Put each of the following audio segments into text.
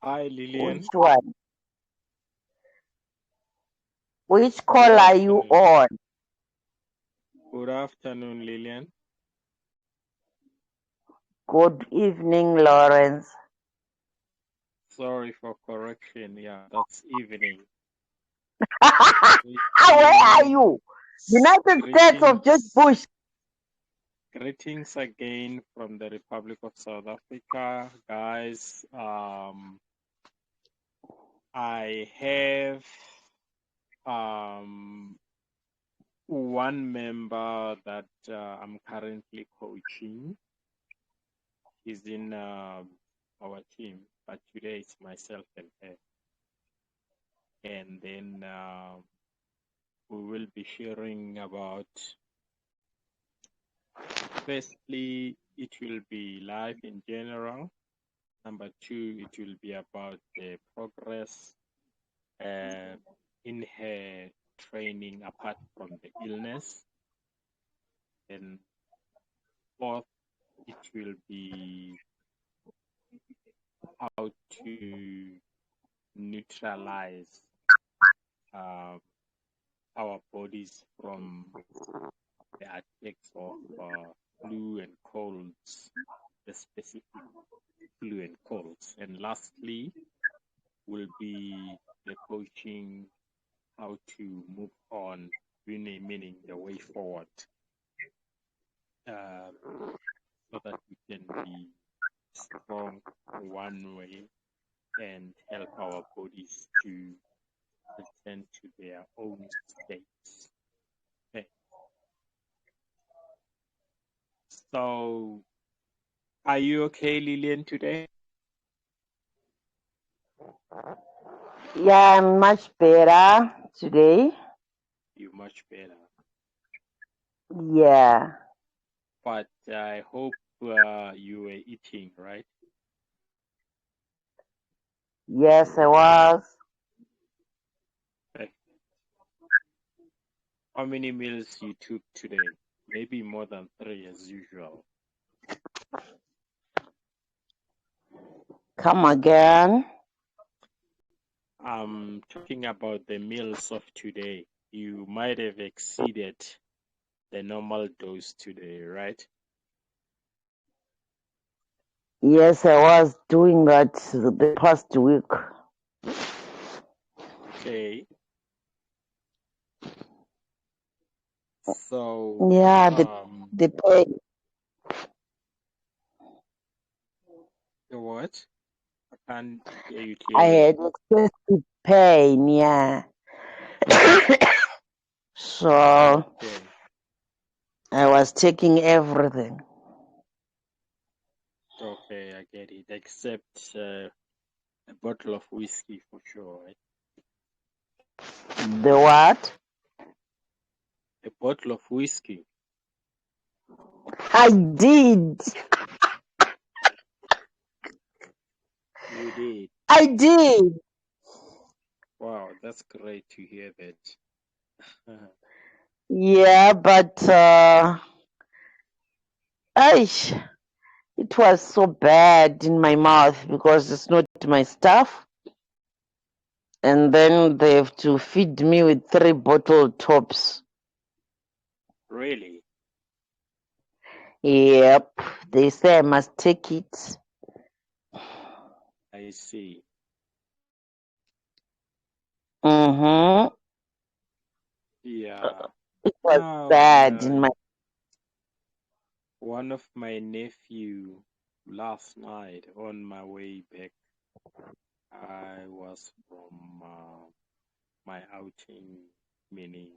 Hi, Lillian. Which one? Which Good call are you afternoon. on? Good afternoon, Lillian. Good evening, Lawrence. Sorry for correction. Yeah, that's evening. Where are Greetings, you? United States of George greetings, Bush. greetings again from the Republic of South Africa, guys. I have one member that I'm currently coaching. He's in our team, but today it's myself and her. And then we will be sharing about, firstly, it will be life in general. Number two, it will be about the progress in her training apart from the illness. And fourth, it will be how to neutralize our bodies from the attacks of flu and colds, the specific flu and colds. And lastly, will be the coaching, how to move on, really meaning the way forward, so that we can be strong one way and help our bodies to return to their own states. Okay. So, are you okay, Lillian, today? Yeah, I'm much better today. You're much better. Yeah. But I hope you were eating, right? Yes, I was. Okay. How many meals you took today? Maybe more than 3 as usual. Come again. I'm talking about the meals of today. You might have exceeded the normal dose today, right? Yes, I was doing that the past week. Okay. So, Yeah, the pay. the what? I can't hear you I clearly. had excessive pain. Yeah. So Okay. I was taking everything. Okay, I get it. Except a bottle of whiskey for sure, right? The what? A bottle of whiskey. I did. You did. I did. Wow, that's great to hear that. Yeah, but aish, it was so bad in my mouth because it's not my stuff. And then they have to feed me with 3 bottle tops. Really? Yep. They say I must take it. I see. Mm-hmm. Yeah. It was Now, bad in my. one of my nephew last night on my way back, I was from my outing, meaning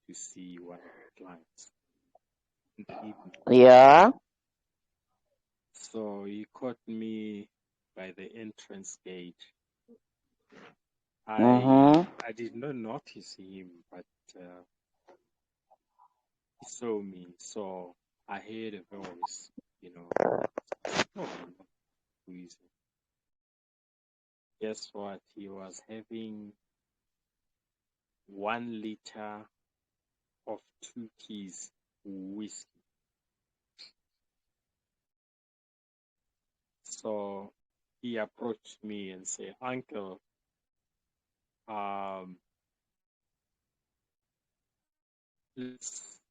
to see one of the clients in the evening. Yeah. So he caught me by the entrance gate. Mm-hmm. I did not notice him, but he saw me. So I heard a voice, you know. Oh, who is it? Guess what? He was having 1 liter of 2 keys whiskey. So he approached me and said, "Uncle, um,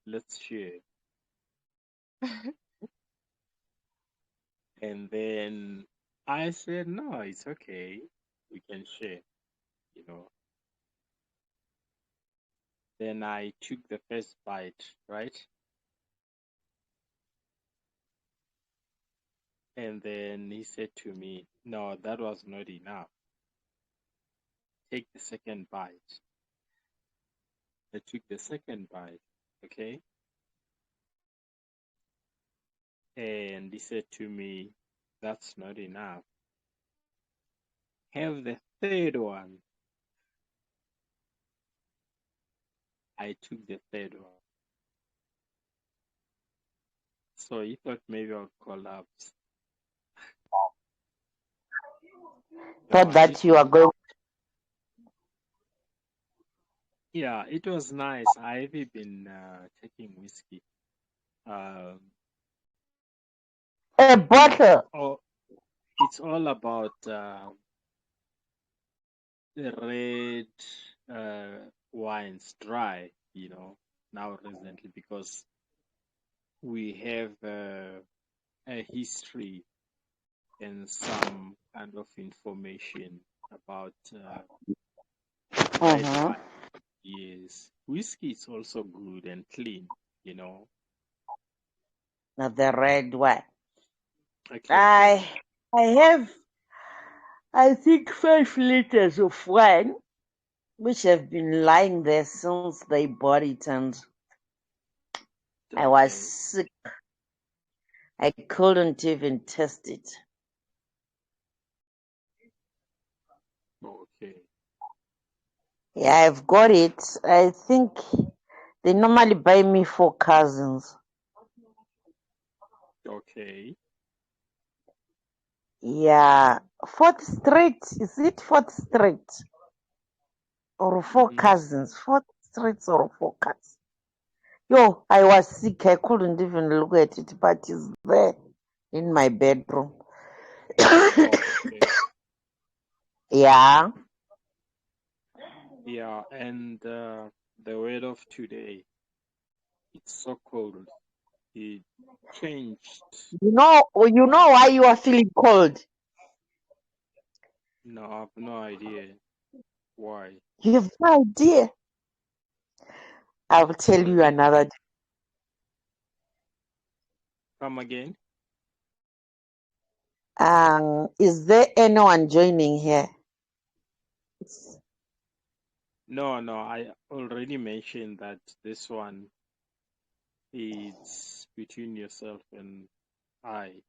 let's share." And then I said, "No, it's okay. We can share, you know." Then I took the first bite, right? And then he said to me, "No, that was not enough. Take the second bite." I took the second bite, okay? And he said to me, "That's not enough. Have the third one." I took the third one. So he thought maybe I would collapse. No, Thought that you are going. yeah, it was nice. I've been taking whiskey. Um, A bottle. oh, it's all about the red wines, dry, now recently, because we have a history and some kind of information about red Mm-hmm. wine. Yes, whiskey is also good and clean. Not the red one. Okay, I I have, I think, 5 liters of wine which have been lying there since they bought it, and I was okay, sick. I couldn't even taste it. okay, Yeah, I've got it. I think they normally buy me 4 cousins. okay. Yeah, Fourth Street. Is it Fourth Street or Four Mm-hmm. Cousins? Fourth Street or Four Cousins? Yo, I was sick. I couldn't even look at it, but it's there in my bedroom. Okay. Yeah. Yeah, and the word of today, it's so cold. It changed. You know why you are feeling cold. No, I have no idea why. You have no idea. I will tell you Really? another day. Come again? Is there anyone joining here? No, no, I already mentioned that this one is between yourself and I.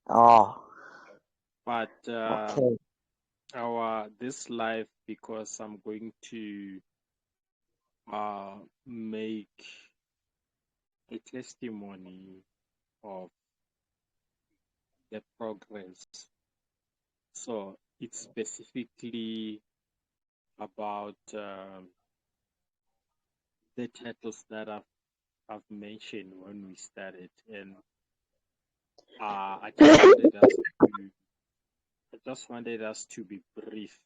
Oh, But okay. our this life, because I'm going to make a testimony of the progress. So it's specifically about the titles that I've mentioned when we started, and I just wanted us to be brief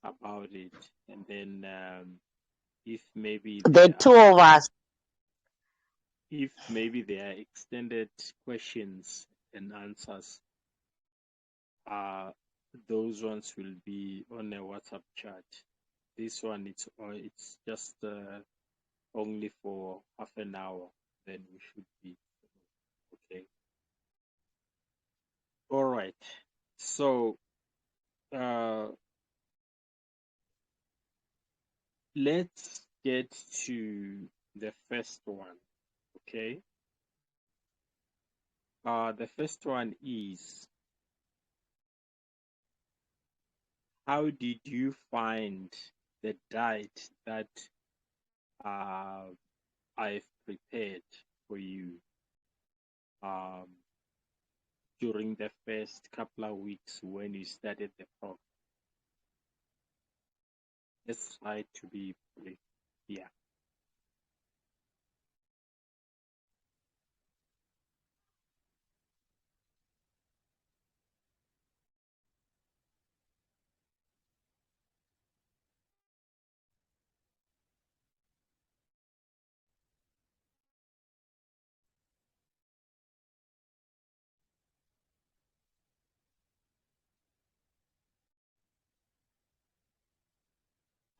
about it, and then if maybe The two of us. there are extended questions and answers, uh, those ones will be on a WhatsApp chat. This one, it's just only for half an hour. Then we should be okay. All right. So uh, let's get to the first one. Okay. The first one is, how did you find the diet that uh, I've prepared for you um, during the first couple of weeks when you started the program? Let's try to be brief. Yeah.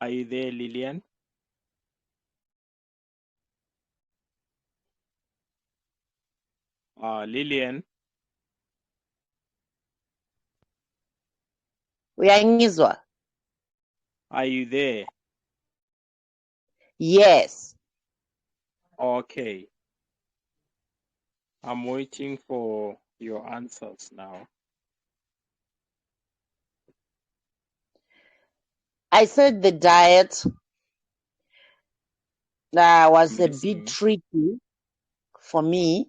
Are you there, Lillian? Lillian, Uyangizwa? are you there? Yes. Okay. I'm waiting for your answers now. I said the diet was I'm a bit listening. tricky for me.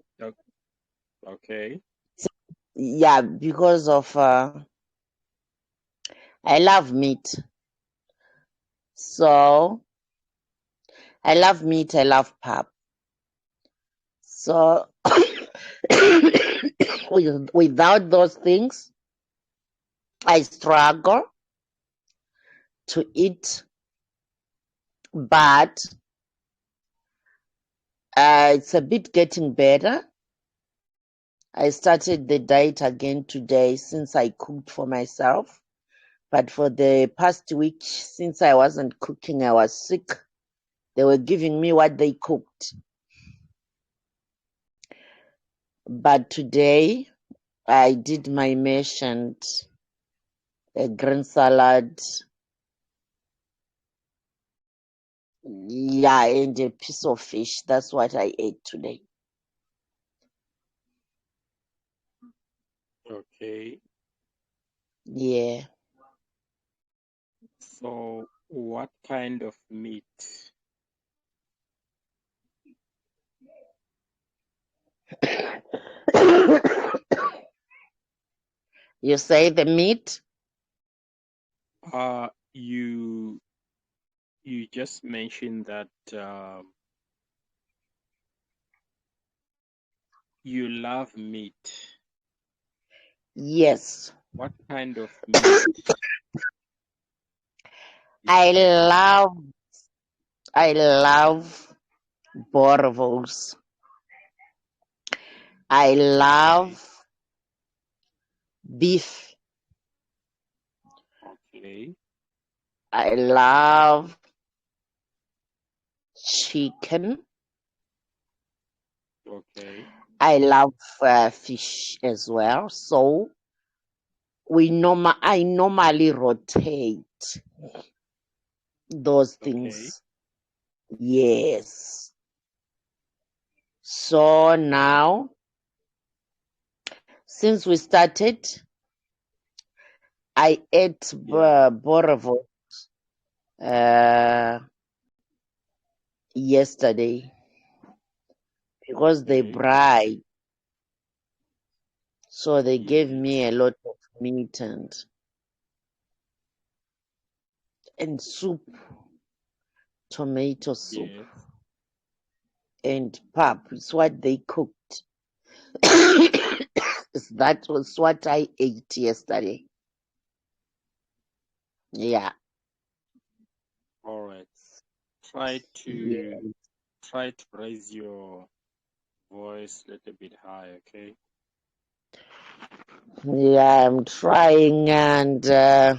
Okay. Yeah, because of I love meat. So I love meat, I love pap. So without those things, I struggle to eat, but it's a bit getting better. I started the diet again today since I cooked for myself. But for the past week, since I wasn't cooking, I was sick. They were giving me what they cooked. But today, I did my mash and a green salad. Yeah, and a piece of fish. That's what I ate today. Okay. Yeah. So, what kind of meat? You say the meat? You just mentioned that you love meat. Yes. What kind of meat? I love boerewors. I love beef. Okay. I love chicken. Okay. I love fish as well. So I normally rotate those Okay. things. Yes. So now, since we started, I ate Yeah. boerewors yesterday because they Okay. bride. So they gave Yes. me a lot of meat and soup, tomato soup, Yes. and pap. It's what they cooked. That was what I ate yesterday. Yeah. All right. Try Yeah. to raise your voice a little bit high, okay? Yeah, I'm trying, and the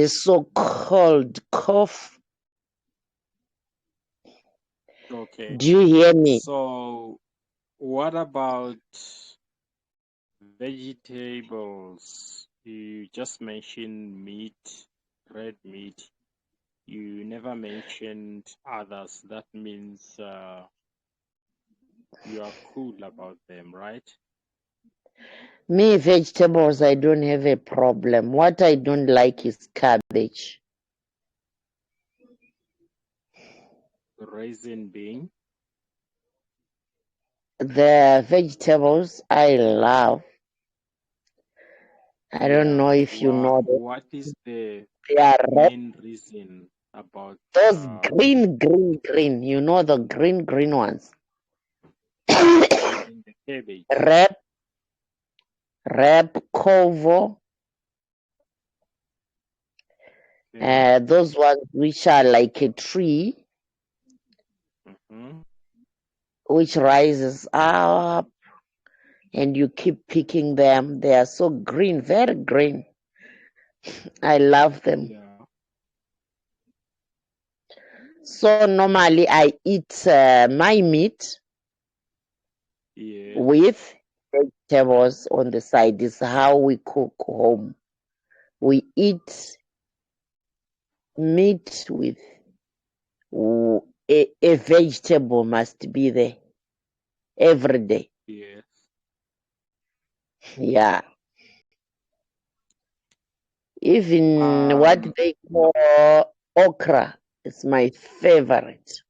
so-called cough. Okay. Do you hear me? So, what about vegetables? You just mentioned meat, red meat. You never mentioned others. That means you are cool about them, right? Me, vegetables, I don't have a problem. What I don't like is cabbage. Reason being, The vegetables I love. I don't know if you know that what is the they are red. main reason about Those green. You know the green ones. in the cabbage? Rep, Kovo. Okay. Those ones which are like a tree Mm-hmm. which rises up and you keep picking them. They are so green, very green. I love them. Yeah. So normally I eat my meat Yes. with vegetables on the side. This is how we cook home. We eat meat with a vegetable must be there every day. Yes. Yeah. Even what Um. they call okra is my favorite.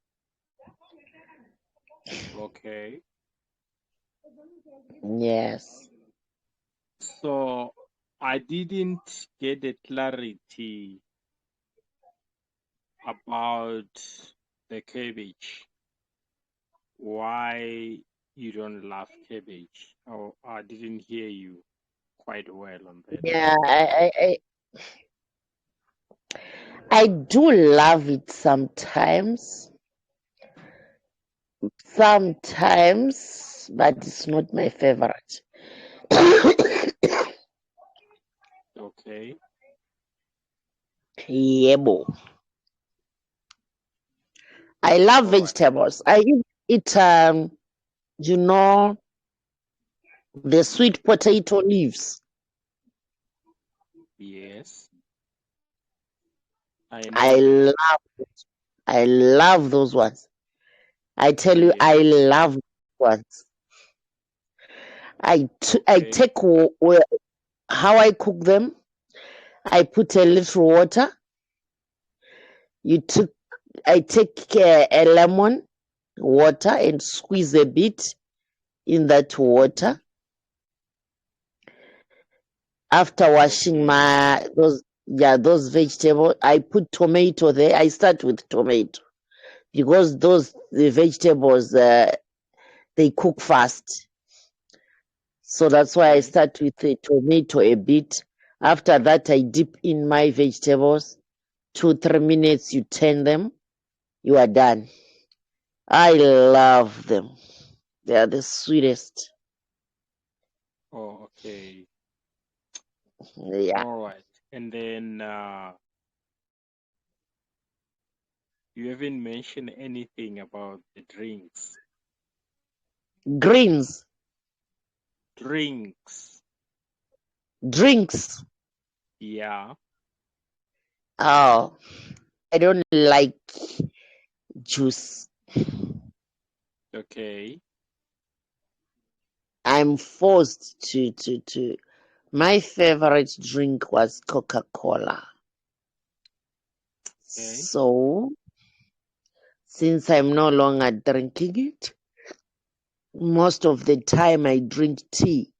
Okay. Yes. So I didn't get the clarity about the cabbage. Why you don't love cabbage? Oh, I didn't hear you quite well on that. Yeah, I do love it sometimes. Sometimes, but it's not my favorite. Okay. Yebo. I love All right. vegetables. I eat you know, the sweet potato leaves. Yes, I I know them. I love those ones. I tell you, I Yes. love those ones. I Okay. take how I cook them. I put a little water. You took I take a lemon water and squeeze a bit in that water. After washing Okay. those vegetables, I put tomato there. I start with tomato because the vegetables they cook fast. So that's why I Okay. start with the tomato a bit. After that, I dip in my vegetables. 2-3 minutes, you turn them. You are done. I love them. They are the sweetest. Oh, okay. Yeah. All right. And then you haven't mentioned anything about the drinks. Greens, Drinks. drinks. Yeah. Oh, I don't like juice. Okay. I'm forced to. My favorite drink was Coca-Cola. Okay. So since I'm no longer drinking it, most of the time I drink tea.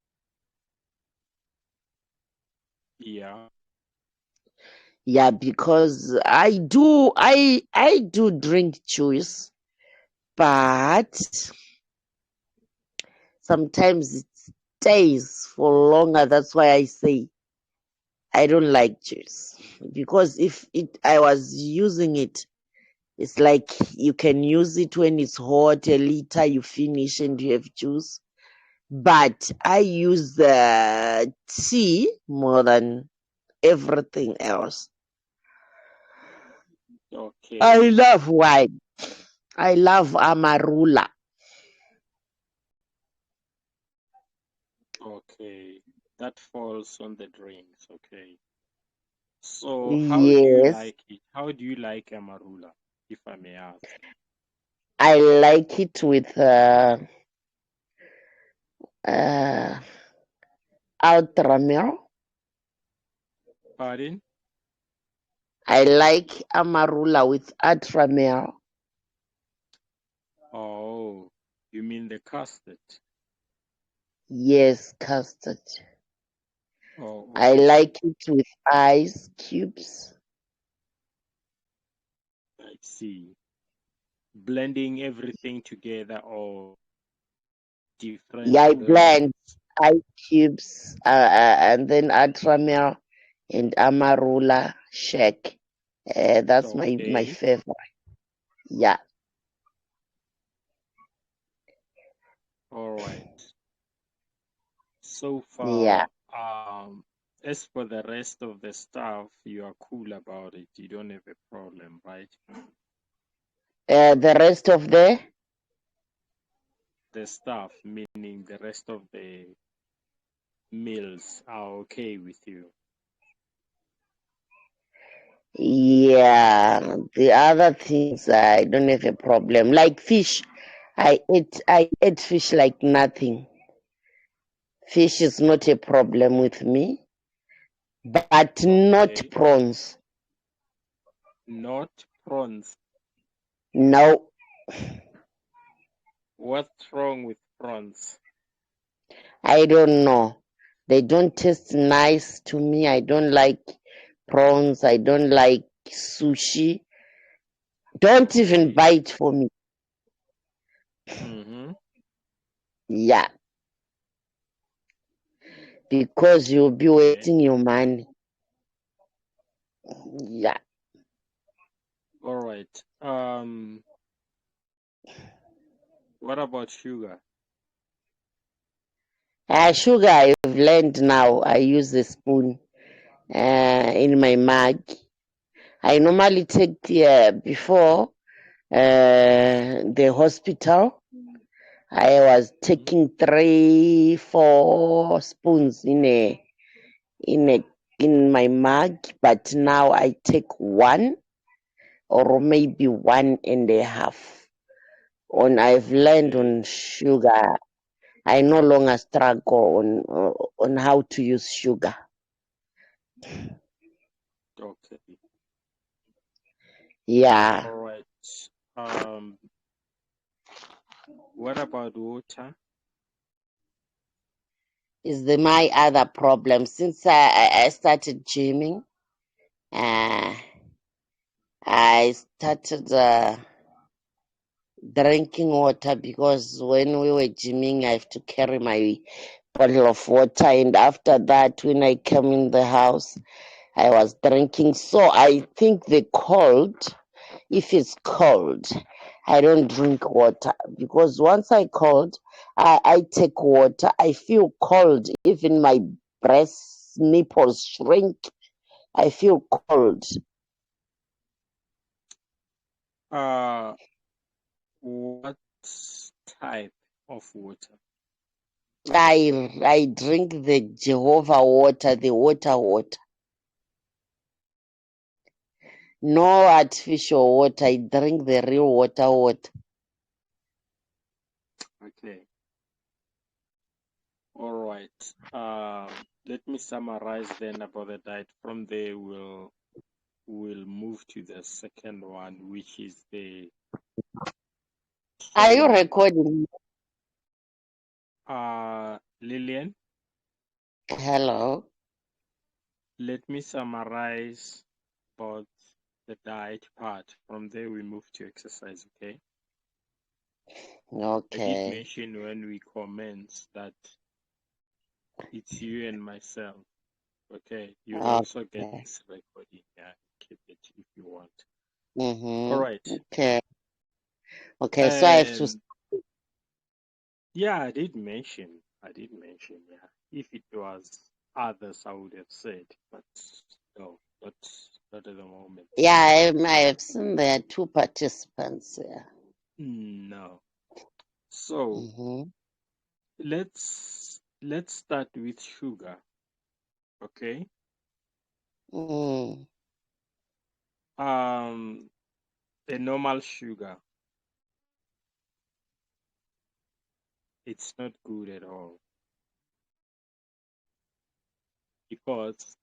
Yeah. Yeah, because I do drink juice, but sometimes it stays for longer. That's why I say I don't like juice. Because if I was using it, it's like you can use it when it's hot, a liter, you finish and you have juice. But I use the tea more than everything else. I Okay. love wine. I love Amarula. Okay. That falls on the drinks. Okay. So how do you Yes, like it? How do you like Amarula, if I may ask? I like it with uh, Ultramel. Pardon? I like Amarula with Ultramel. Oh, you mean the custard? Yes, custard. Oh, I okay. like it with ice cubes. I see. Blending everything together or Yeah, different I blend ice cubes and then Ultramel and Amarula shake. That's my okay. favorite. Yeah, All right. So yeah. far, as for the rest of the stuff, you are cool about it. You don't have a problem, right? The rest of the stuff, meaning the rest of the meals are okay with you. yeah, the other things I don't have a problem. Like fish, I ate fish like nothing. Fish is not a problem with me, but not Okay. prawns. Not prawns. No, What's wrong with prawns? I don't know. They don't taste nice to me. I don't like prawns. I don't like sushi. Don't even Okay. buy it for me. Mm-hmm. Yeah, because you'll be Okay. wasting your money. Yeah. All right. What about sugar? Sugar, I've learned now. I use a spoon in my mug. I normally take before the hospital. I was taking 3, 4 spoons in a in my mug, but now I take 1 or maybe 1.5. I've learned Okay. on sugar. I no longer struggle on how to use sugar. Okay. Yeah. All right. Um, what about water? Is my other problem since I started gymming. I started drinking water because when we were gymming, I have to carry my bottle of water, and after that, when I came in the house, I was drinking. So I think the cold, if it's cold, I don't drink water because once I take water, I feel cold. Even my breast nipples shrink. I feel cold. What type of water? I drink the Jehovah water, the water. No artificial water. I drink the real water. Okay. All right. Let me summarize then about the diet. From there, we'll move to the second one, which is the Are you training. recording? Lillian, Hello. let me summarize about the diet part. From there, we move to exercise. Okay. I did Okay. mention when we commence that it's you and myself. Okay. You'll also get Okay. this recording. Yeah, keep it if you want. Mm-hmm. All right. Okay. Okay. So I have to. And yeah, I did mention. Yeah. If it was others, I would have said, but no, not at the moment. Yeah, I have seen there are 2 participants here. No. So Mm-hmm. let's start with sugar. Okay. Mm. The normal sugar, it's not good at all because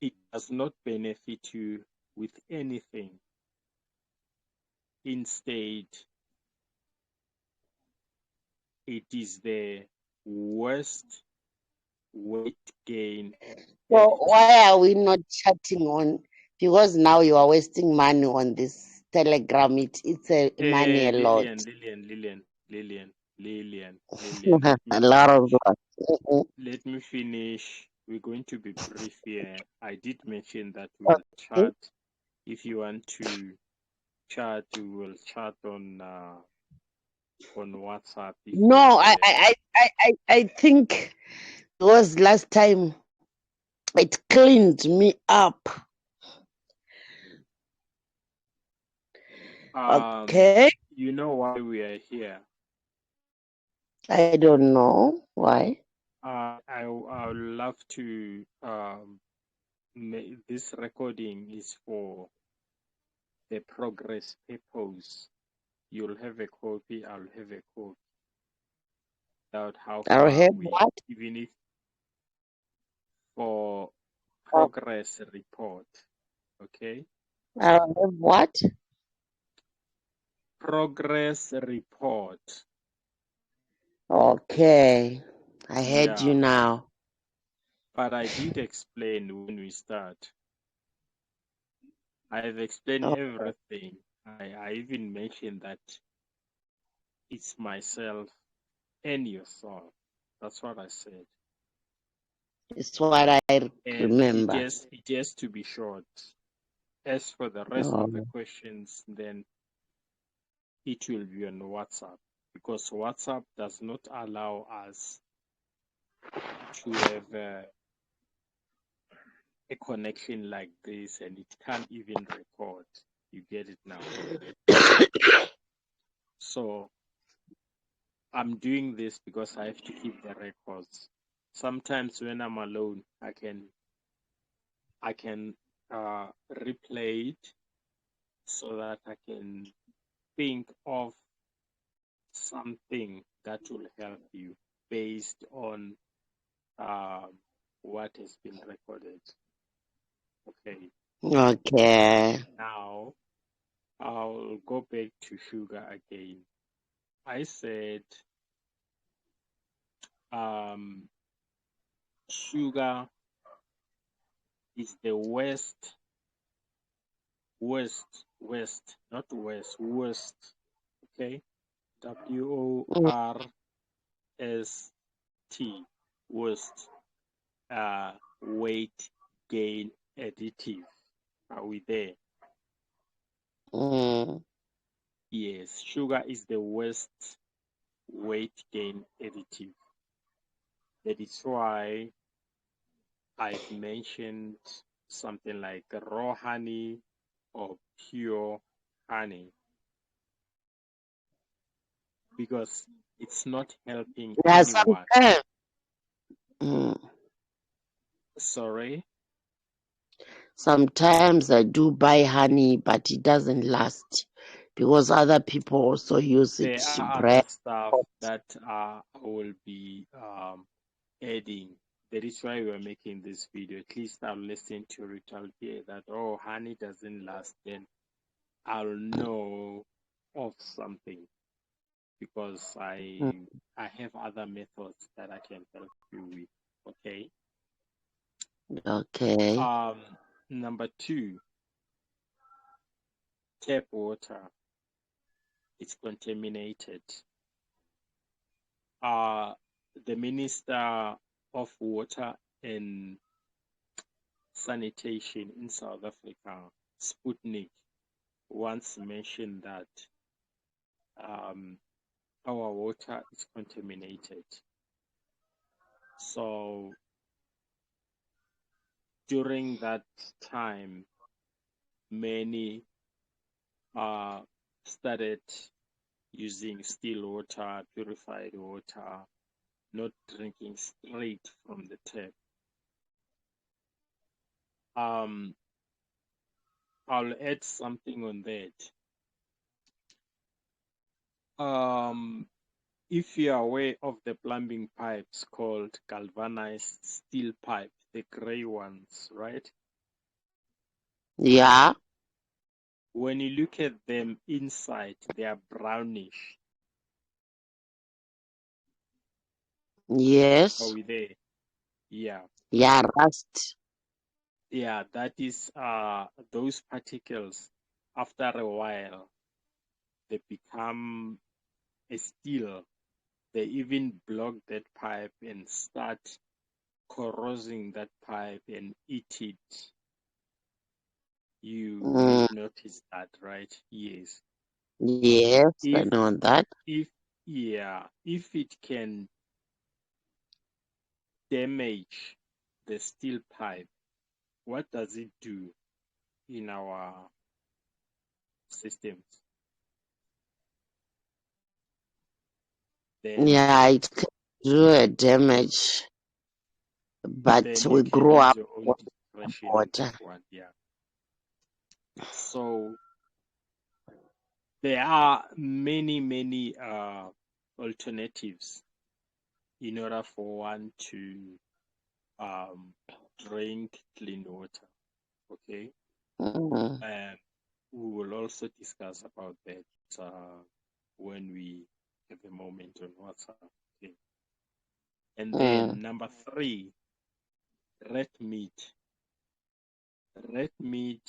it does not benefit you with anything. Instead, it is the worst weight gain So additive. why are we not chatting on? Because now you are wasting money on this Telegram. It's a money a lot. Lillian. A lot of lot. Mhm. Let me finish. We're going to be brief here. I did mention that we'll Okay. chat. If you want to chat, we will chat on WhatsApp if you're No, there. I think because last time it cleaned me up. Okay. You know why we are here? I don't know why. I would love to this recording is for the progress purpose. You'll have a copy, I'll have a copy about how I'll far have we, what? even if for Oh, progress report, okay? I'll have what? Progress report. Okay. I heard you Yeah, now. but I did explain when we start. I have explained Oh, everything. I even mentioned that it's myself and yourself. That's what I said. it's what I And remember. it has to be short. As for the rest Oh, of the questions, then it will be on WhatsApp because WhatsApp does not allow us to have a connection like this, and it can't even record. You get it now. So I'm doing this because I have to keep the records. Sometimes when I'm alone, I can replay it so that I can think of something that will help you based on what has been recorded. Okay. okay. Now I'll go back to sugar again. I said sugar is the worst, not west, worst. Okay. WORST, worst weight gain additive. Are we there? Mm. Yes, sugar is the worst weight gain additive. That is why I've mentioned something like raw honey or pure honey, because it's not helping Yeah, anyone. sometimes. Mm. Sorry? Sometimes I do buy honey, but it doesn't last because other people also use it There to are other bread. stuff that I will be adding. That is why we're making this video. At least I'll listen to it. I'll hear that, oh, honey doesn't last. Then I'll know of something, because Mm. I have other methods that I can help you with. Okay. Okay. Number 2, tap water. It's contaminated. The Minister of Water and Sanitation in South Africa, Sputnik, once mentioned that our water is contaminated. So during that time, many started using still water, purified water, not drinking straight from the tap. I'll add something on that. If you are aware of the plumbing pipes called galvanized steel pipe, the gray ones, right? Yeah. When you look at them inside, they are brownish. Yes. Are we there? Yeah. Yeah, rust. Yeah, that is those particles, after a while, they become a steel. They even block that pipe and start corrosing that pipe and eat it. Mm. You've noticed that, right? Yes. Yes, I If know that. if yeah, if it can damage the steel pipe, what does it do in our systems? then Yeah, it can do a damage, but then you we can grew use up your own with discretion on water. that one. Yeah. So there are many alternatives in order for one to drink clean water. Okay. Mm, We will also discuss about that when we have a moment on WhatsApp. Okay. And then mm. number 3, red meat. Red meat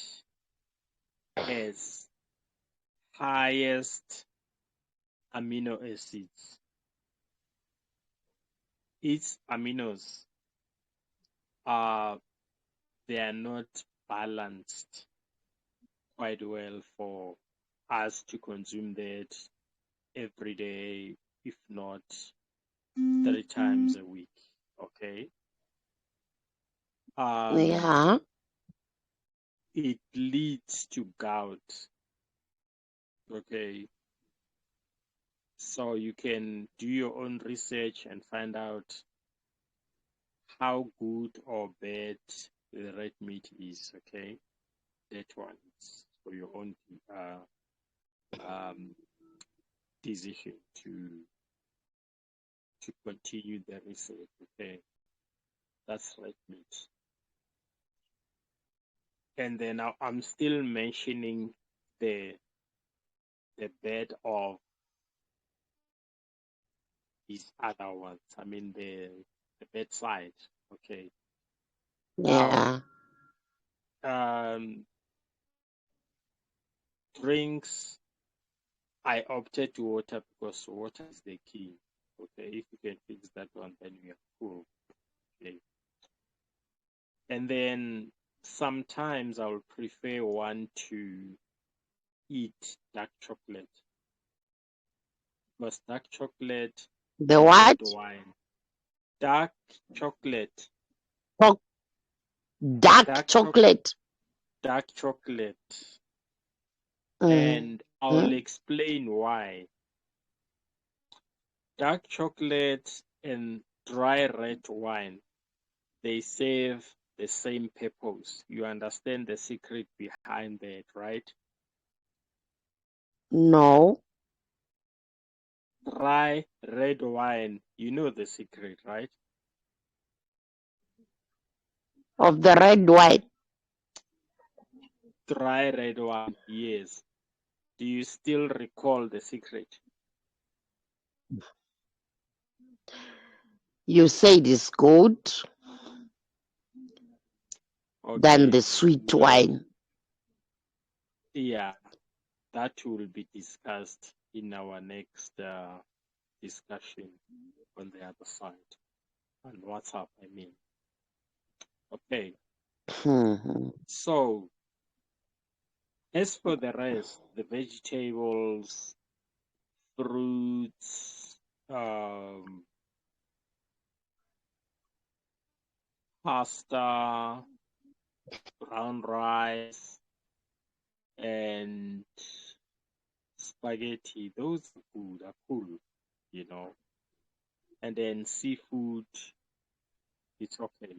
has highest amino acids. Its aminos are they are not balanced quite well for us to consume that every day, if not 3 times a week. Okay. Yeah. It leads to gout. Okay. So you can do your own research and find out how good or bad the red meat is. Okay. That one is for your own um, decision to continue the research. Okay. That's red meat. And then I'm still mentioning the bed of these other ones. I mean the bedside. Okay. Now, Yeah. drinks. I opted to water because water is the key. Okay, if you can fix that one, then we are cool. Okay, and then sometimes I will prefer one to eat dark chocolate because dark chocolate The and what? red wine. Dark chocolate. Dark Dark chocolate. dark chocolate. Mm. And I'll explain why. Dark chocolate and dry red wine, they serve the same purpose. You understand the secret behind that, right? No. Dry red wine, you know the secret, right? Of the red wine. Dry red wine, yes. Do you still recall the secret? You said it's good than the sweet wine. Yeah, that will be discussed in our next discussion on the other side, on WhatsApp, I mean. Okay, so as for the rest, the vegetables, fruits, pasta, brown rice, and spaghetti, those food are cool, you know. And then seafood, it's okay.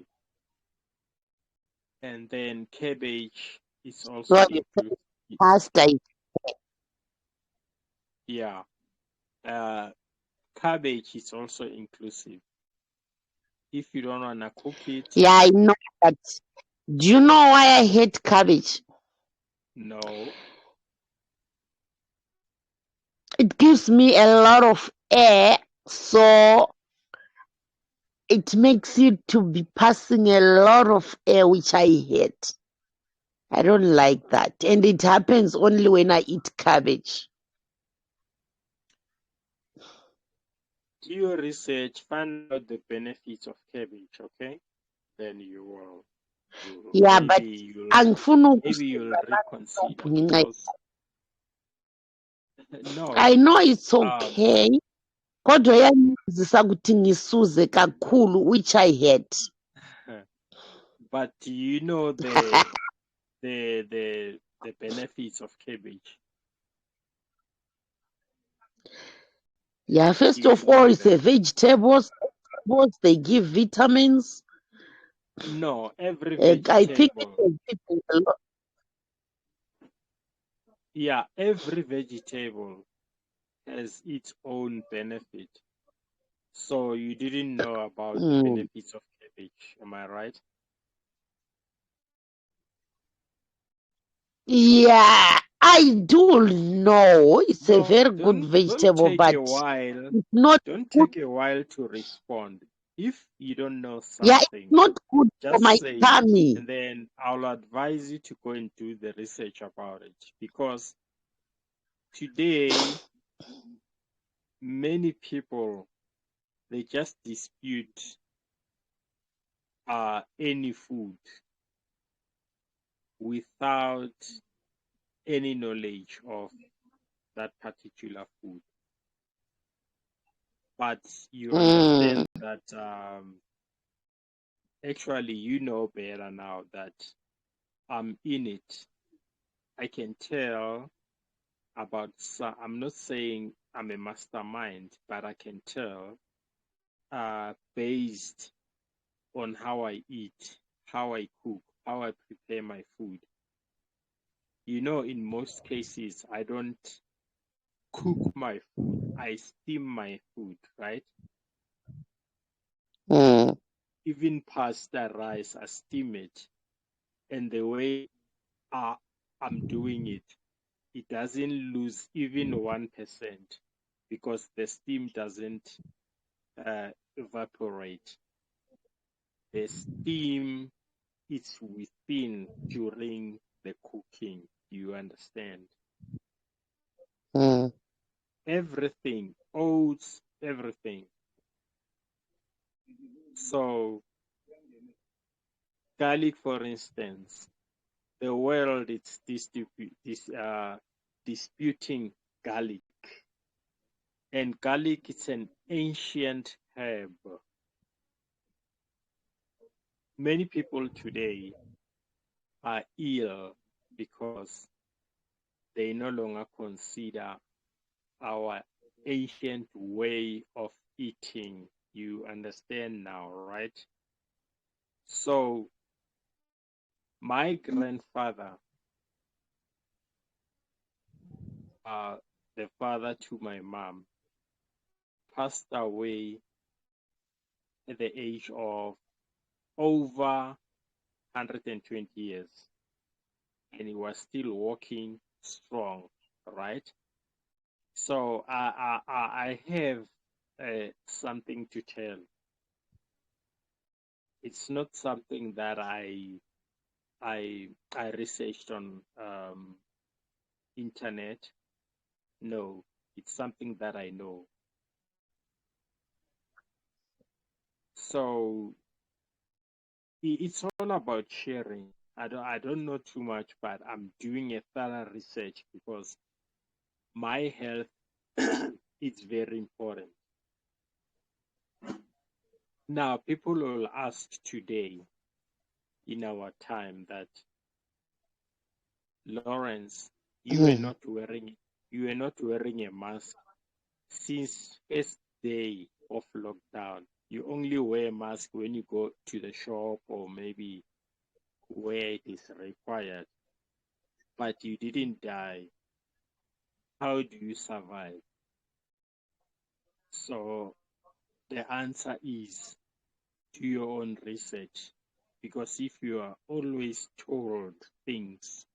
And then cabbage is also So included. pasta. Yeah. Cabbage is also inclusive. If you don't want to cook it, Yeah, I know that. Do you know why I hate cabbage? no. It gives me a lot of air, so it makes you to be passing a lot of air, which I hate. I don't like that. And it happens only when I eat cabbage. Do your research, find out the benefits of cabbage, okay? Then you will Yeah, but maybe you'll reconsider because no, I know it's okay. Kodwa yanizisa ukuthi ngisuze kakhulu, which I hate. but do you know the benefits of cabbage? Yeah, first You of all, know it's a that. vegetables. They give vitamins. No, every I think vegetable. people a lot. Yeah, every vegetable has its own benefit. So you didn't know about the Mm. benefits of cabbage, am I right? Yeah, I do know it's a No, very good don't vegetable, take but a while. it's not Don't good. take a while to respond. If you don't know Yeah, it's something, not good for my just say it, tummy. and then I'll advise you to go and do the research about it. Because today, many people, they just dispute any food without any knowledge of that particular food. But you Mm. understand that actually you know better now that I'm in it. I can tell about, I'm not saying I'm a mastermind, but I can tell based on how I eat, how I cook, how I prepare my food. You know, in most cases, I don't cook my food, I steam my food, right? Mm. Even pasta, rice, I steam it. And the way uh, I'm doing it, it doesn't lose even 1% because the steam doesn't evaporate. The steam is within during the cooking. You understand? Mm. Everything, oats, everything. So, garlic, for instance, the world is disputing garlic. And garlic is an ancient herb. Many people today are ill because they no longer consider our ancient way of eating. You understand now, right? So, my grandfather, uh, the father to my mom, passed away at the age of over 120 years, and he was still walking strong, right? So I have something to tell. It's not something that I researched on internet. No, it's something that I know. So it's all about sharing. I don't know too much, but I'm doing a thorough research because my health is very important. Now, people will ask today in our time that, Lawrence, Mm. you were not wearing a mask since first day of lockdown. You only wear a mask when you go to the shop or maybe where it is required, but you didn't die. How do you survive? So the answer is do your own research, because if you are always told things,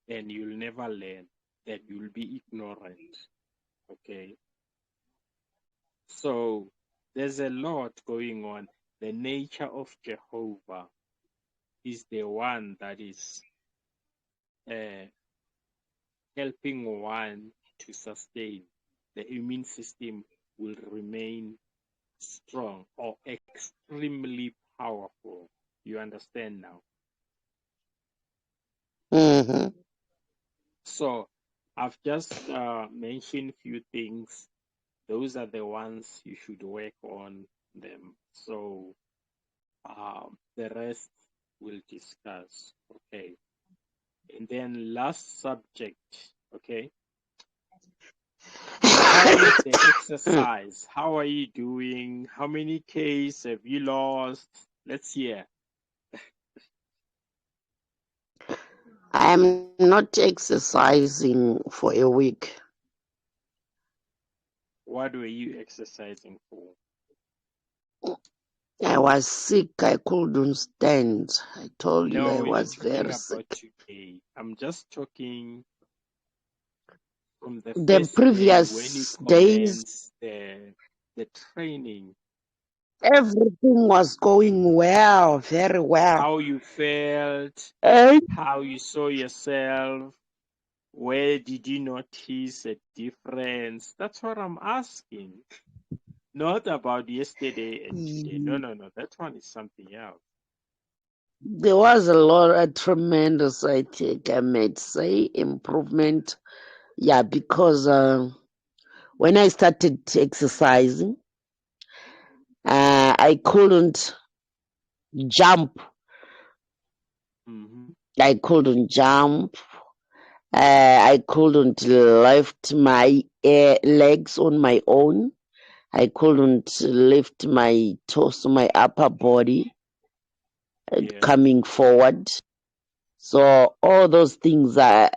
then you'll never learn, then you'll be ignorant. Okay. So there's a lot going on. The nature of Jehovah is the one that is uh, helping one to sustain. The immune system will remain strong or extremely powerful. You understand now? Mm-hmm. So I've just mentioned few things. Those are the ones you should work on them. So the rest we'll discuss. Okay. And then last subject. Okay. how is the exercise? How are you doing? How many Ks have you lost? Let's hear. I'm not exercising for a week. What were you exercising for? I was sick. I couldn't stand. I told you No, I we're not was talking very about sick. today. I'm just talking from the The first day when you previous days, commenced the training. everything was going well, very well. How you felt, And how you saw yourself, where did you notice a difference? That's what I'm asking. Not about yesterday and today. No, no, no. That one is something else. there was a tremendous, I think, I might say, improvement. Yeah, because when I started exercising, I couldn't jump. Mm-hmm. I couldn't jump. I couldn't lift my legs on my own. I couldn't lift my torso, my upper body Yeah. coming forward. So all those things are,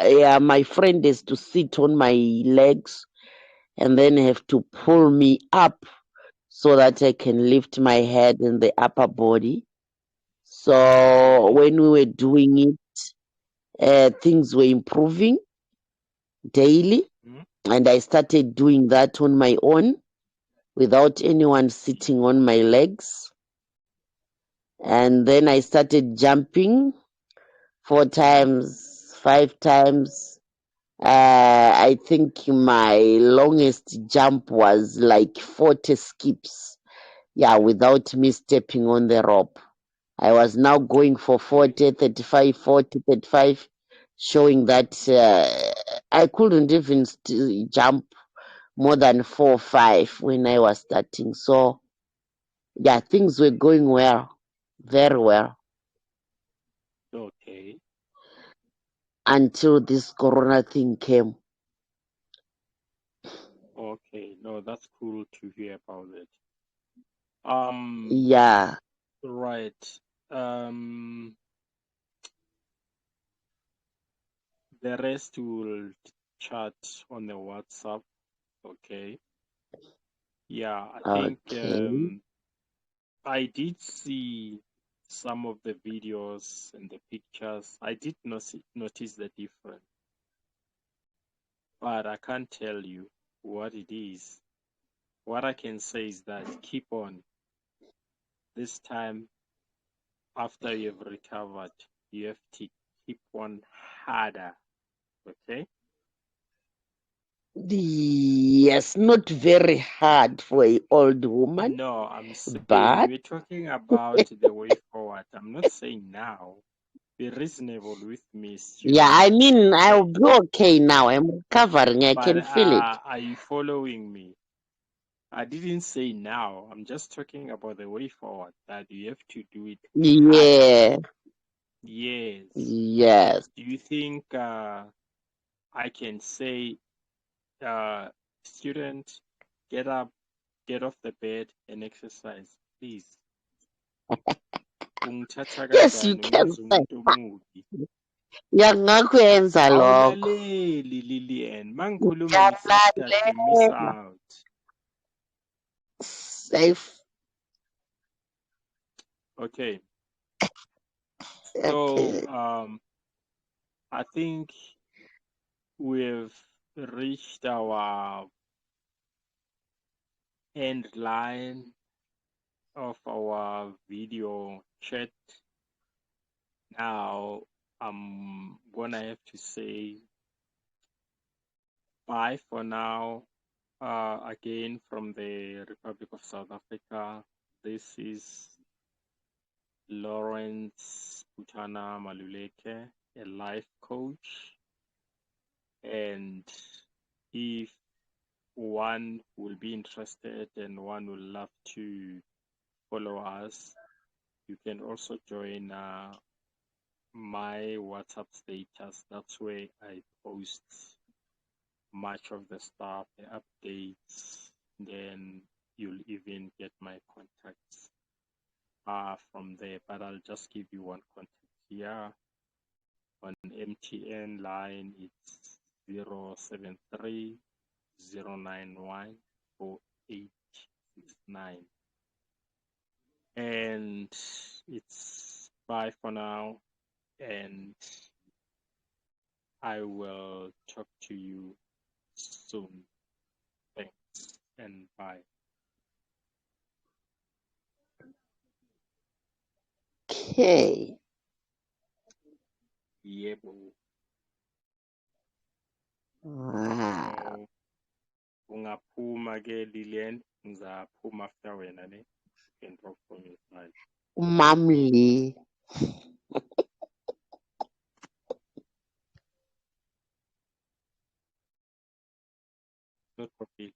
yeah, my friend is to sit on my legs and then have to pull me up so that I can lift my head and the upper body. So Okay. when we were doing it, things were improving daily, Mm-hmm. and I started doing that on my own without anyone sitting on my legs. And then I started jumping 4 times, 5 times. I think my longest jump was like 40 skips. Yeah, without me stepping on the rope. I was now going for Okay. 40, 35, 40, 35, showing that I couldn't even jump more than 4 or 5 when I was starting. So, yeah, things were going well, very well, Okay. until this corona thing came. Okay. No, that's cool to hear about it. Um, Yeah, right. Um, the rest will chat on the WhatsApp. Okay. Yeah, I think okay. I did see some of the videos and the pictures. I did notice the difference, but I can't tell you what it is. What I can say is that keep on. This time, after you've recovered, you have to keep on harder. Okay? Yes, not very hard for an old woman, No, I'm saying but we're talking about the way forward. I'm not saying now. Be reasonable with me, yeah, I student. mean, I'll Okay? be okay now. I'm recovering. I But can feel it. are you following me? I didn't say now. I'm just talking about the way forward, that you have to do it harder. Yeah, Yes. yes. Do you think I can say, uh, student, get up, get off the bed and exercise, please? Ungithatha Yes, you kanjani? can Ungenza say. umuntu omubi. Ngiyakwenza lokho. Awulaleli Lilian. Mangikhuluma nge-sisters, you miss Ngiyalalela. out. Safe. Okay. Okay. So I think we've reached our end line of our video chat. Now I'm gonna have to say bye for now. Again from the Republic of South Africa. This is Lawrence Putana Maluleke, a life coach. And if one will be interested and one would love to follow us, you can also join my WhatsApp status. That's where I post much of the stuff, the updates. Then you'll even get my contacts from there. But I'll just give you one contact here. On MTN line, it's 073 091 4869. And it's bye for now. And I will talk to you soon. Thanks and bye. Okay. Yebo. Wow. Ungaphuma ke Lilian, ngizaphuma after wena ne. You can drop from your side. Umamli. Not profit.